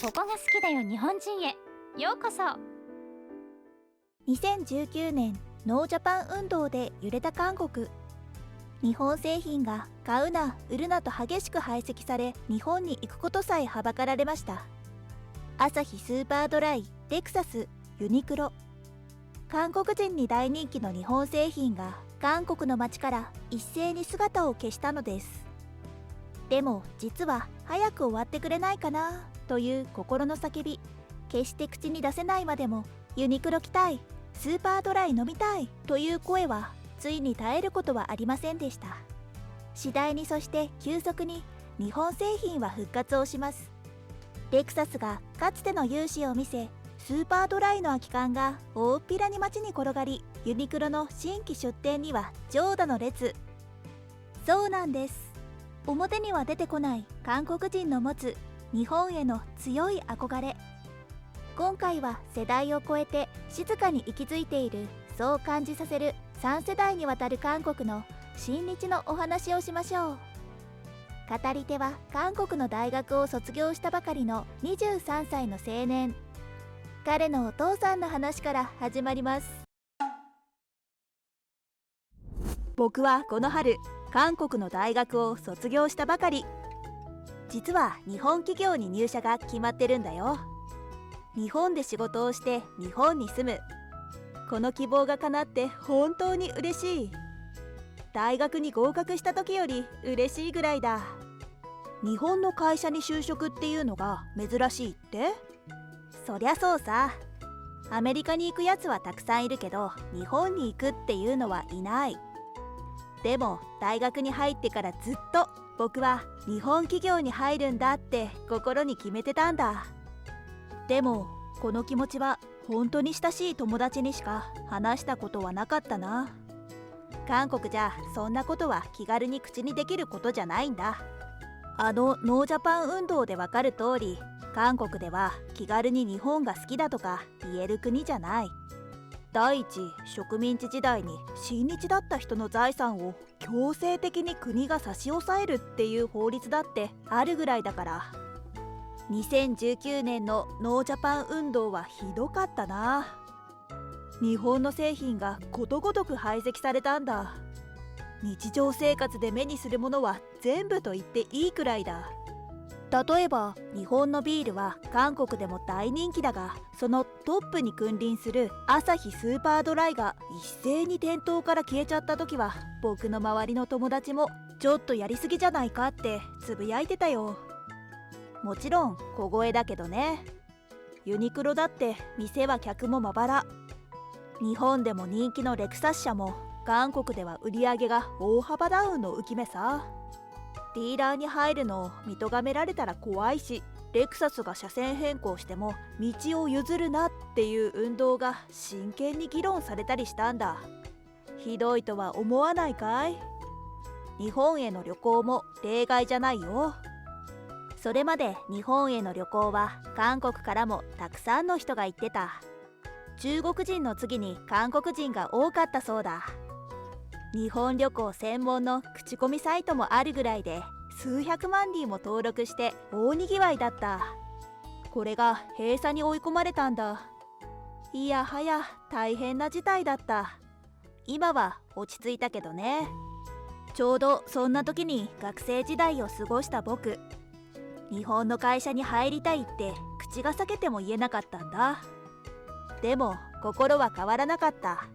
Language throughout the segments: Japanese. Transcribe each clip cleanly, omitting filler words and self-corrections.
ここが好きだよ日本人へようこそ。2019年ノージャパン運動で揺れた韓国。日本製品が買うな売るなと激しく排斥され、日本に行くことさえはばかられました。アサヒスーパードライ、レクサス、ユニクロ、韓国人に大人気の日本製品が韓国の街から一斉に姿を消したのです。でも実は早く終わってくれないかなという心の叫び、決して口に出せないまでもユニクロ着たい、スーパードライ飲みたいという声はついに絶えることはありませんでした。次第に、そして急速に日本製品は復活をします。レクサスがかつての勇姿を見せ、スーパードライの空き缶が大っぴらに街に転がり、ユニクロの新規出店には長蛇の列。そうなんです、表には出てこない韓国人の持つ日本への強い憧れ。今回は世代を超えて静かに息づいている、そう感じさせる3世代にわたる韓国の親日のお話をしましょう。語り手は韓国の大学を卒業したばかりの23歳の青年。彼のお父さんの話から始まります。僕はこの春韓国の大学を卒業したばかり。実は日本企業に入社が決まってるんだよ。日本で仕事をして日本に住む、この希望が叶って本当に嬉しい。大学に合格した時より嬉しいぐらいだ。日本の会社に就職っていうのが珍しいって？そりゃそうさ。アメリカに行くやつはたくさんいるけど、日本に行くっていうのはいない。でも大学に入ってからずっと僕は日本企業に入るんだって心に決めてたんだ。でもこの気持ちは本当に親しい友達にしか話したことはなかったな。韓国じゃそんなことは気軽に口にできることじゃないんだ。ノージャパン運動でわかる通り、韓国では気軽に日本が好きだとか言える国じゃない。第一植民地時代に親日だった人の財産を強制的に国が差し押さえるっていう法律だってあるぐらいだから。2019年のノージャパン運動はひどかったな。日本の製品がことごとく排斥されたんだ。日常生活で目にするものは全部と言っていいくらいだ。例えば日本のビールは韓国でも大人気だが、そのトップに君臨するアサヒスーパードライが一斉に店頭から消えちゃった時は、僕の周りの友達もちょっとやりすぎじゃないかってつぶやいてたよ。もちろん小声だけどね。ユニクロだって店は客もまばら。日本でも人気のレクサス社も韓国では売り上げが大幅ダウンの浮き目さ。ディーラーに入るのを見とがめられたら怖いし、レクサスが車線変更しても道を譲るなっていう運動が真剣に議論されたりしたんだ。ひどいとは思わないかい？日本への旅行も例外じゃないよ。それまで日本への旅行は韓国からもたくさんの人が行ってた。中国人の次に韓国人が多かったそうだ。日本旅行専門の口コミサイトもあるぐらいで、数百万人も登録して大にぎわいだった。これが閉鎖に追い込まれたんだ。いやはや大変な事態だった。今は落ち着いたけどね。ちょうどそんな時に学生時代を過ごした僕、日本の会社に入りたいって口が裂けても言えなかったんだ。でも心は変わらなかった。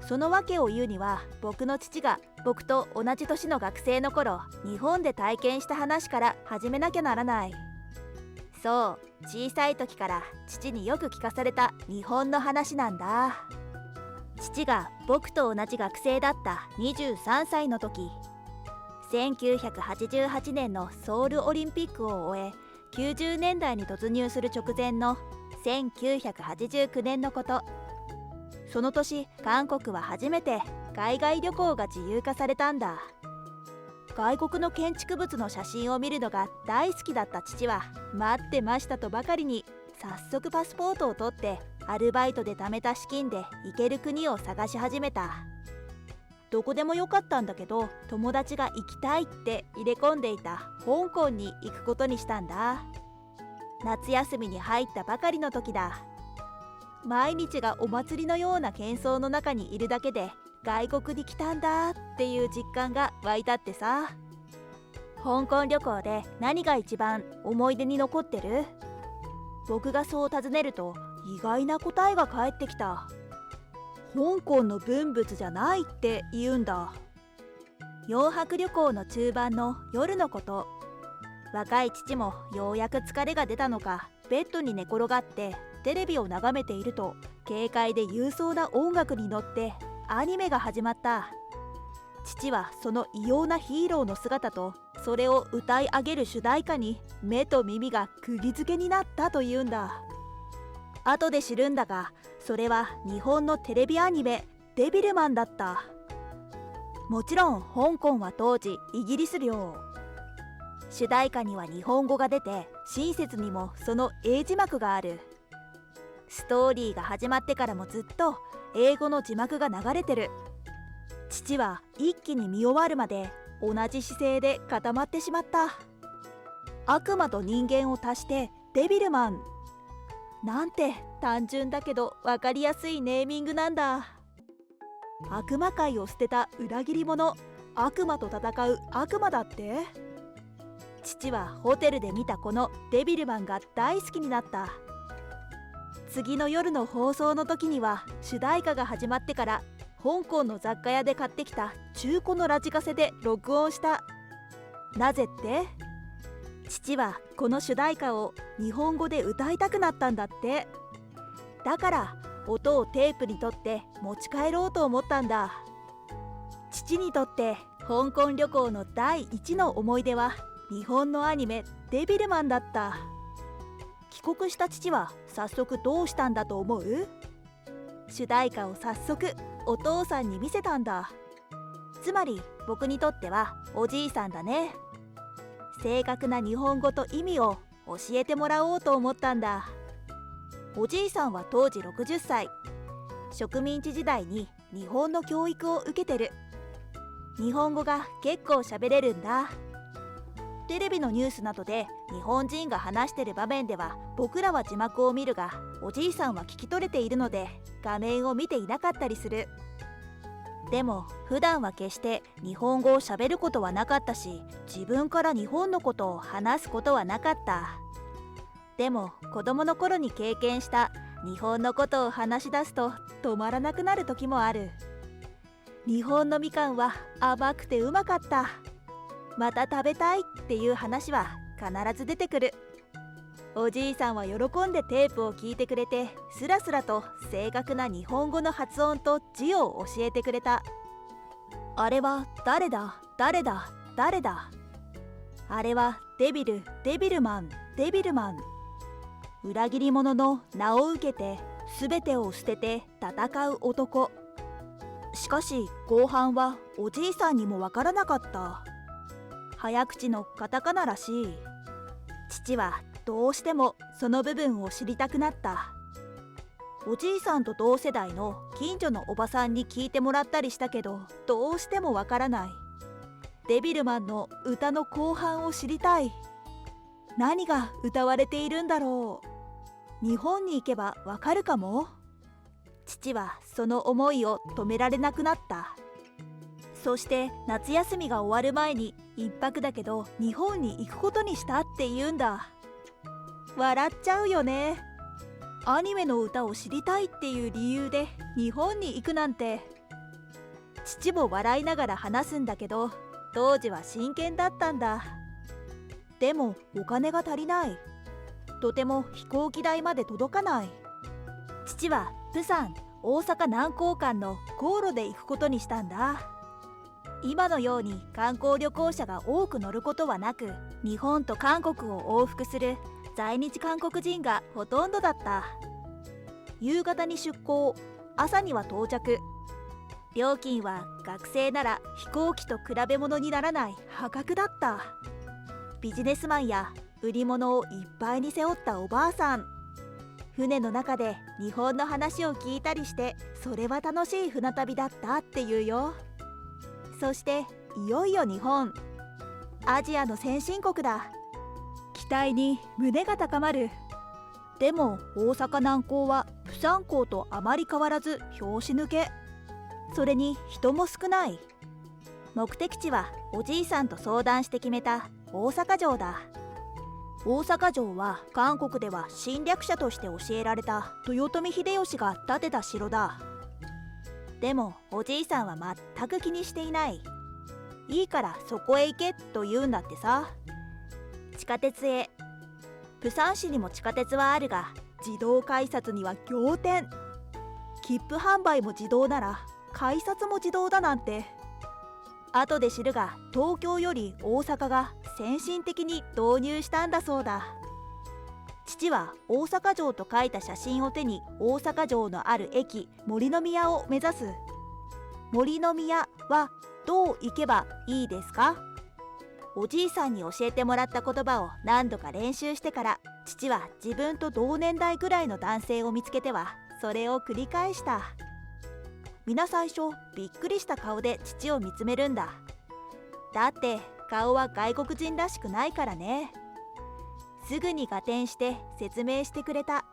その訳を言うには、僕の父が僕と同じ年の学生の頃日本で体験した話から始めなきゃならない。そう、小さい時から父によく聞かされた日本の話なんだ。父が僕と同じ学生だった23歳の時、1988年のソウルオリンピックを終え、90年代に突入する直前の1989年のこと。その年、韓国は初めて海外旅行が自由化されたんだ。外国の建築物の写真を見るのが大好きだった父は、待ってましたとばかりに早速パスポートを取って、アルバイトで貯めた資金で行ける国を探し始めた。どこでもよかったんだけど、友達が行きたいって入れ込んでいた香港に行くことにしたんだ。夏休みに入ったばかりの時だ。毎日がお祭りのような喧騒の中にいるだけで外国に来たんだっていう実感が湧いたってさ。香港旅行で何が一番思い出に残ってる？僕がそう尋ねると意外な答えが返ってきた。香港の文物じゃないって言うんだ。4泊旅行の中盤の夜のこと。若い父もようやく疲れが出たのかベッドに寝転がってテレビを眺めていると、軽快で勇壮な音楽に乗ってアニメが始まった。父はその異様なヒーローの姿とそれを歌い上げる主題歌に目と耳が釘付けになったというんだ。後で知るんだが、それは日本のテレビアニメデビルマンだった。もちろん香港は当時イギリス領。主題歌には日本語が出て、親切にもその英字幕がある。ストーリーが始まってからもずっと英語の字幕が流れてる。父は一気に見終わるまで同じ姿勢で固まってしまった。悪魔と人間を足してデビルマン。なんて単純だけど分かりやすいネーミングなんだ。悪魔界を捨てた裏切り者、悪魔と戦う悪魔だって？父はホテルで見たこのデビルマンが大好きになった。次の夜の放送の時には主題歌が始まってから香港の雑貨屋で買ってきた中古のラジカセで録音した。なぜって、父はこの主題歌を日本語で歌いたくなったんだって。だから音をテープに取って持ち帰ろうと思ったんだ。父にとって香港旅行の第一の思い出は日本のアニメデビルマンだった。帰国した父は早速どうしたんだと思う？主題歌を早速お父さんに見せたんだ。つまり僕にとってはおじいさんだね。正確な日本語と意味を教えてもらおうと思ったんだ。おじいさんは当時60歳。植民地時代に日本の教育を受けてる。日本語が結構喋れるんだ。テレビのニュースなどで日本人が話してる場面では僕らは字幕を見るが、おじいさんは聞き取れているので画面を見ていなかったりする。でも普段は決して日本語を喋ることはなかったし、自分から日本のことを話すことはなかった。でも子供の頃に経験した日本のことを話し出すと止まらなくなる時もある。日本のみかんは甘くてうまかった。また食べたいっていう話は必ず出てくる。おじいさんは喜んでテープを聞いてくれて、スラスラと正確な日本語の発音と字を教えてくれた。あれは誰だ誰だ誰だ。あれはデビルマンデビルマン。裏切り者の名を受けて全てを捨てて戦う男。しかし後半はおじいさんにもわからなかった。早口のカタカナらしい。父はどうしてもその部分を知りたくなった。おじいさんと同世代の近所のおばさんに聞いてもらったりしたけど、どうしてもわからない。デビルマンの歌の後半を知りたい。何が歌われているんだろう。日本に行けばわかるかも。父はその思いを止められなくなった。そして夏休みが終わる前に一泊だけど日本に行くことにしたって言うんだ。笑っちゃうよね。アニメの歌を知りたいっていう理由で日本に行くなんて。父も笑いながら話すんだけど、当時は真剣だったんだ。でもお金が足りない。とても飛行機代まで届かない。父はプサン、大阪南港間の航路で行くことにしたんだ。今のように観光旅行者が多く乗ることはなく、日本と韓国を往復する在日韓国人がほとんどだった。夕方に出港、朝には到着。料金は学生なら飛行機と比べ物にならない破格だった。ビジネスマンや売り物をいっぱいに背負ったおばあさん。船の中で日本の話を聞いたりして、それは楽しい船旅だったっていうよ。そしていよいよ日本。アジアの先進国だ。期待に胸が高まる。でも大阪南港は釜山港とあまり変わらず拍子抜け。それに人も少ない。目的地はおじいさんと相談して決めた大阪城だ。大阪城は韓国では侵略者として教えられた豊臣秀吉が建てた城だ。でもおじいさんは全く気にしていない。いいからそこへ行けと言うんだってさ。地下鉄へ。釜山市にも地下鉄はあるが、自動改札には仰天。切符販売も自動なら改札も自動だなんて。後で知るが、東京より大阪が先進的に導入したんだそうだ。父は大阪城と書いた写真を手に大阪城のある駅森の宮を目指す。森の宮はどう行けばいいですか？おじいさんに教えてもらった言葉を何度か練習してから、父は自分と同年代ぐらいの男性を見つけてはそれを繰り返した。皆最初びっくりした顔で父を見つめるんだ。だって顔は外国人らしくないからね。すぐに合点して説明してくれた。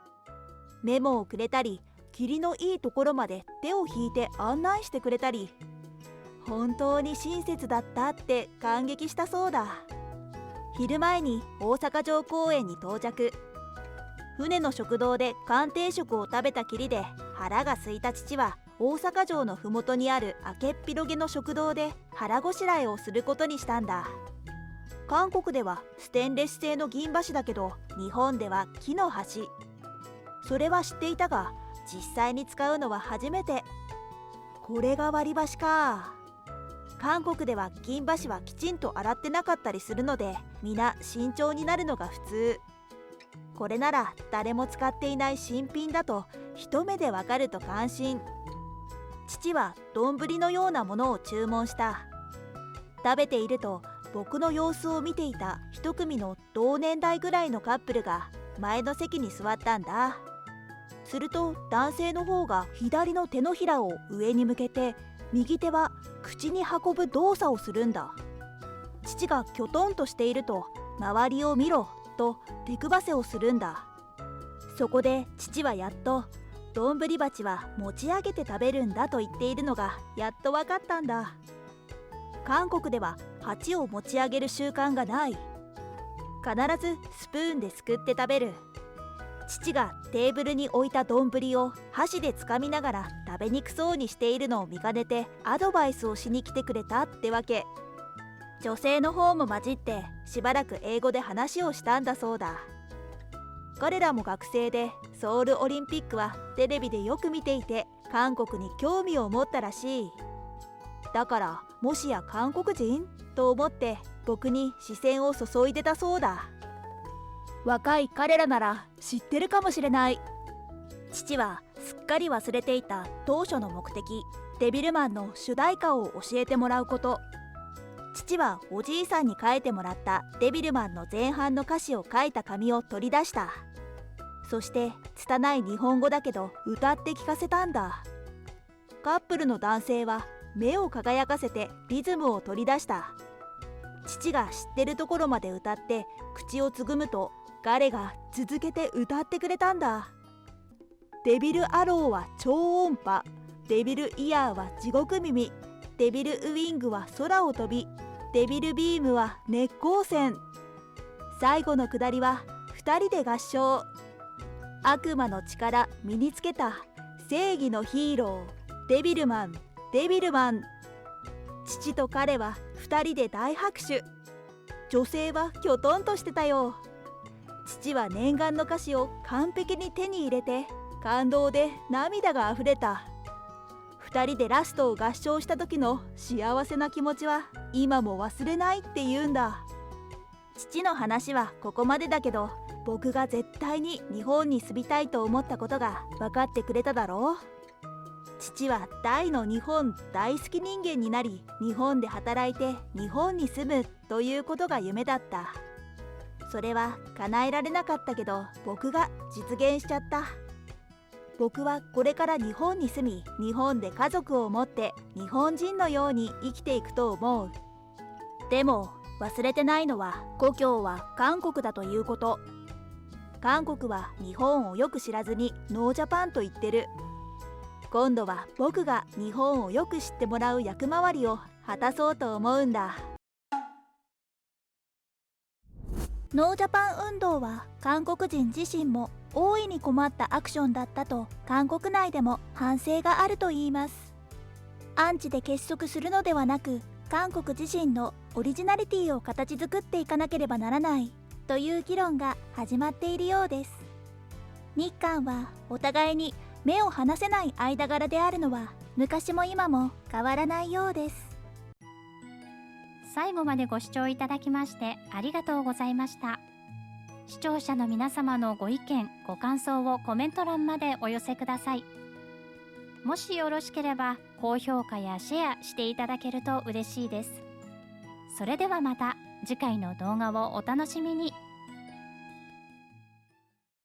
メモをくれたり、霧のいいところまで手を引いて案内してくれたり、本当に親切だったって感激したそうだ。昼前に大阪城公園に到着。船の食堂で艦定食を食べたきりで腹が空いた父は、大阪城のふもとにある明けっぴろげの食堂で腹ごしらえをすることにしたんだ。韓国ではステンレス製の銀箸だけど、日本では木の箸。それは知っていたが、実際に使うのは初めて。これが割り箸か。韓国では銀箸はきちんと洗ってなかったりするので、皆慎重になるのが普通。これなら誰も使っていない新品だと一目でわかると感心。父は丼のようなものを注文した。食べていると、僕の様子を見ていた一組の同年代ぐらいのカップルが前の席に座ったんだ。すると男性の方が左の手のひらを上に向けて、右手は口に運ぶ動作をするんだ。父がきょとんとしていると、周りを見ろと手くばせをするんだ。そこで父はやっと、丼鉢は持ち上げて食べるんだと言っているのがやっと分かったんだ。韓国では鉢を持ち上げる習慣がない。必ずスプーンですくって食べる。父がテーブルに置いた丼を箸でつかみながら食べにくそうにしているのを見かねて、アドバイスをしに来てくれたってわけ。女性の方も混じってしばらく英語で話をしたんだそうだ。彼らも学生で、ソウルオリンピックはテレビでよく見ていて、韓国に興味を持ったらしい。だから、もしや韓国人と思って僕に視線を注いでたそうだ。若い彼らなら知ってるかもしれない。父はすっかり忘れていた当初の目的、デビルマンの主題歌を教えてもらうこと。父はおじいさんに書いてもらったデビルマンの前半の歌詞を書いた紙を取り出した。そして拙い日本語だけど歌って聞かせたんだ。カップルの男性は目を輝かせてリズムを取り出した。父が知ってるところまで歌って口をつぐむと、彼が続けて歌ってくれたんだ。デビルアローは超音波、デビルイヤーは地獄耳、デビルウィングは空を飛び、デビルビームは熱光線。最後の下りは2人で合唱。悪魔の力身につけた正義のヒーロー、デビルマン、デビルマン。父と彼は2人で大拍手。女性はきょとんとしてたよ。父は念願の歌詞を完璧に手に入れて、感動で涙があふれた。2人でラストを合唱した時の幸せな気持ちは今も忘れないって言うんだ。父の話はここまでだけど、僕が絶対に日本に住みたいと思ったことが分かってくれただろう。父は大の日本大好き人間になり、日本で働いて日本に住むということが夢だった。それは叶えられなかったけど、僕が実現しちゃった。僕はこれから日本に住み、日本で家族を持って日本人のように生きていくと思う。でも忘れてないのは故郷は韓国だということ。韓国は日本をよく知らずにノージャパンと言ってる。今度は僕が日本をよく知ってもらう役回りを果たそうと思うんだ。ノージャパン運動は韓国人自身も大いに困ったアクションだったと韓国内でも反省があるといいます。アンチで結束するのではなく、韓国自身のオリジナリティを形作っていかなければならないという議論が始まっているようです。日韓はお互いに目を離せない間柄であるのは昔も今も変わらないようです。最後までご視聴いただきましてありがとうございました。視聴者の皆様のご意見ご感想をコメント欄までお寄せください。もしよろしければ高評価やシェアしていただけると嬉しいです。それではまた次回の動画をお楽しみに。